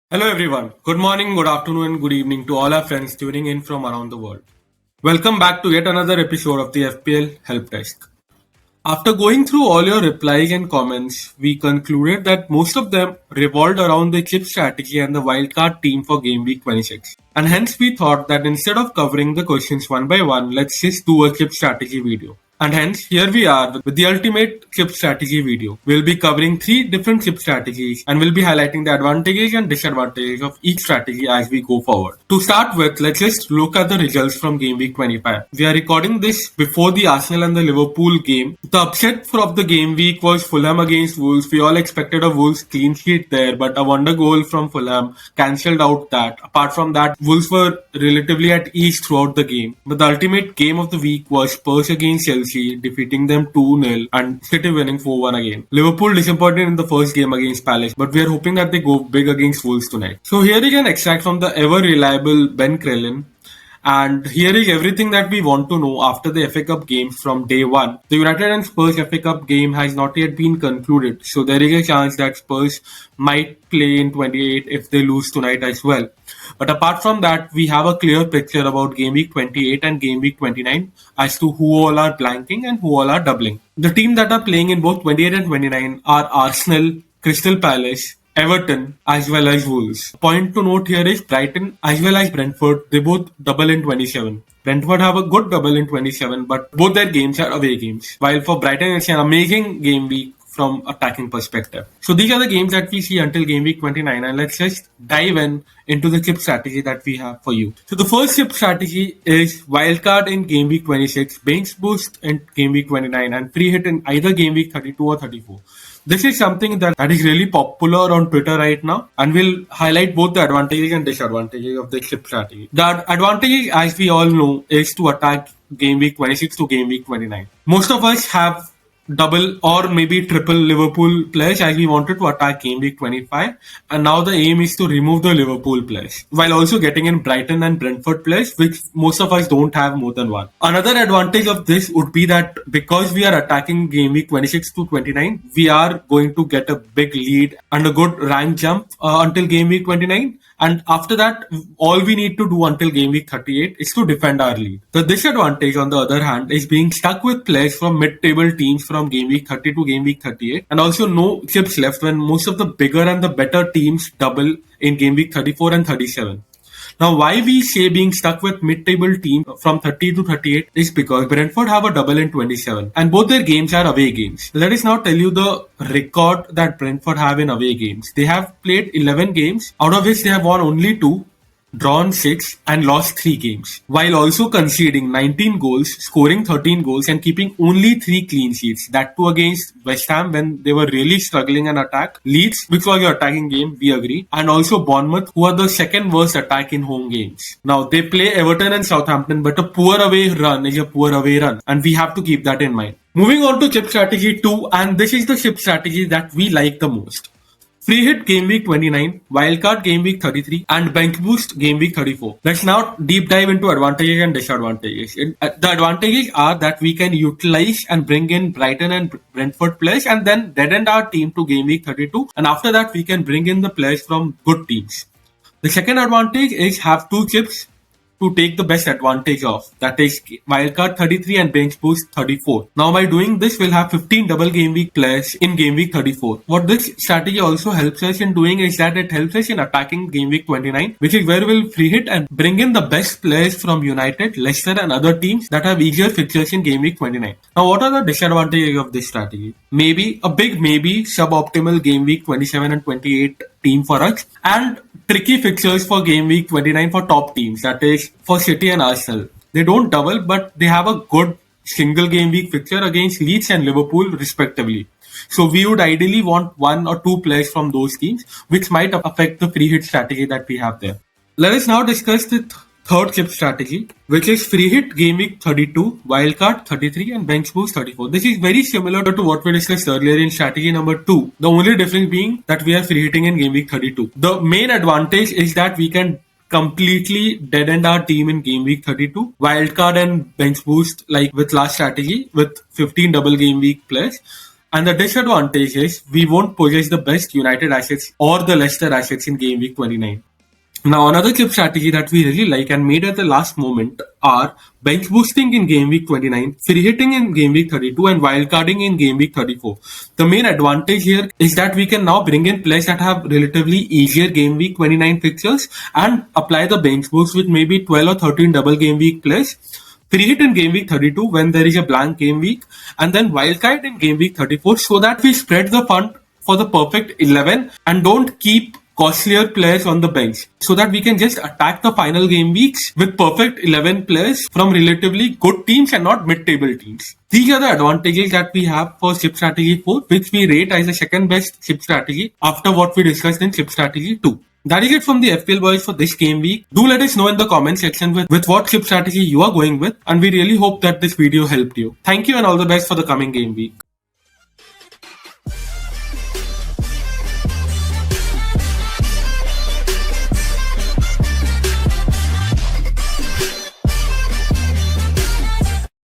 Hello everyone. Good morning, good afternoon, and good evening to all our friends tuning in from around the world. Welcome back to yet another episode of the FPL Help Desk. After going through all your replies and comments, we concluded that most of them revolved around the chip strategy and the wildcard team for Game Week 26. And hence we thought that instead of covering the questions one by one, let's just do a chip strategy video. And hence, here we are with the ultimate chip strategy video. We'll be covering 3 different chip strategies and we'll be highlighting the advantages and disadvantages of each strategy as we go forward. To start with, let's just look at the results from Game Week 25. We are recording this before the Arsenal and the Liverpool game. The upset of the game week was Fulham against Wolves. We all expected a Wolves clean sheet there, but a wonder goal from Fulham cancelled out that. Apart from that, Wolves were relatively at ease throughout the game. But the ultimate game of the week was Spurs against Chelsea, defeating them 2-0 and City winning 4-1 again. Liverpool disappointed in the first game against Palace, but we are hoping that they go big against Wolves tonight. So here is an extract from the ever reliable Ben Crellin. And here is everything that we want to know after the FA Cup games from day one. The United and Spurs FA Cup game has not yet been concluded, so there is a chance that Spurs might play in 28 if they lose tonight as well. But apart from that, we have a clear picture about Game Week 28 and Game Week 29 as to who all are blanking and who all are doubling. The team that are playing in both 28 and 29 are Arsenal, Crystal Palace, Everton as well as Wolves. Point to note here is Brighton as well as Brentford, they both double in 27. Brentford have a good double in 27, but both their games are away games. While for Brighton, it's an amazing game week from attacking perspective. So these are the games that we see until Game Week 29, and let's just dive into the chip strategy that we have for you. So the first chip strategy is wildcard in Game Week 26, bench boost in Game Week 29, and free hit in either Game Week 32 or 34. This is something that is really popular on Twitter right now, and we'll highlight both the advantages and disadvantages of this chip strategy. The advantage, as we all know, is to attack Game Week 26 to Game Week 29. Most of us have double or maybe triple Liverpool players as we wanted to attack Game Week 25, and now the aim is to remove the Liverpool players while also getting in Brighton and Brentford players, which most of us don't have more than one. Another advantage of this would be that because we are attacking Game Week 26 to 29, we are going to get a big lead and a good rank jump until Game Week 29. And after that, all we need to do until Game Week 38 is to defend our lead. The disadvantage, on the other hand, is being stuck with players from mid-table teams from Game Week 30 to Game Week 38, and also no chips left when most of the bigger and the better teams double in Game Week 34 and 37. Now, why we say being stuck with mid-table team from 30 to 38 is because Brentford have a double in 27 and both their games are away games. Let us now tell you the record that Brentford have in away games. They have played 11 games, out of which they have won only 2, drawn 6 and lost 3 games, while also conceding 19 goals, scoring 13 goals and keeping only 3 clean sheets. That too against West Ham when they were really struggling in attack, Leeds, which was your attacking game, we agree, and also Bournemouth, who are the second worst attack in home games. Now they play Everton and Southampton, but a poor away run is a poor away run, and we have to keep that in mind. Moving on to chip strategy 2, and this is the chip strategy that we like the most. Free hit Game Week 29, wildcard Game Week 33, and bench boost Game Week 34. Let's now deep dive into advantages and disadvantages. The advantages are that we can utilize and bring in Brighton and Brentford players and then dead end our team to Game Week 32, and after that we can bring in the players from good teams. The second advantage is have 2 chips to take the best advantage of. That is wildcard 33 and bench boost 34. Now by doing this, we'll have 15 double game week players in game week 34. What this strategy also helps us in doing is that it helps us in attacking game week 29, which is where we'll free hit and bring in the best players from United, Leicester and other teams that have easier fixtures in game week 29. Now what are the disadvantages of this strategy? Maybe, a big maybe, suboptimal game week 27 and 28 team for us, and tricky fixtures for game week 29 for top teams, that is for City and Arsenal. They don't double, but they have a good single game week fixture against Leeds and Liverpool respectively. So we would ideally want 1 or 2 players from those teams, which might affect the free hit strategy that we have there. Let us now discuss the third chip strategy, which is free hit game week 32, wildcard 33 and bench boost 34. This is very similar to what we discussed earlier in strategy number 2. The only difference being that we are free hitting in game week 32. The main advantage is that we can completely dead end our team in game week 32, wildcard and bench boost like with last strategy with 15 double game week players. And the disadvantage is we won't possess the best United assets or the Leicester assets in Game Week 29. Now, another chip strategy that we really like and made at the last moment are bench boosting in Game Week 29, free hitting in Game Week 32, and wildcarding in Game Week 34. The main advantage here is that we can now bring in players that have relatively easier Game Week 29 fixtures and apply the bench boost with maybe 12 or 13 double Game Week players. Free hit in Game Week 32 when there is a blank game week, and then wildcard in Game Week 34 so that we spread the fund for the perfect 11 and don't keep costlier players on the bench, so that we can just attack the final game weeks with perfect 11 players from relatively good teams and not mid-table teams. These are the advantages that we have for Chip Strategy 4, which we rate as the second best chip strategy after what we discussed in Chip Strategy 2. That is it from the FPL Boys for this game week. Do let us know in the comment section with what chip strategy you are going with, and we really hope that this video helped you. Thank you and all the best for the coming game week.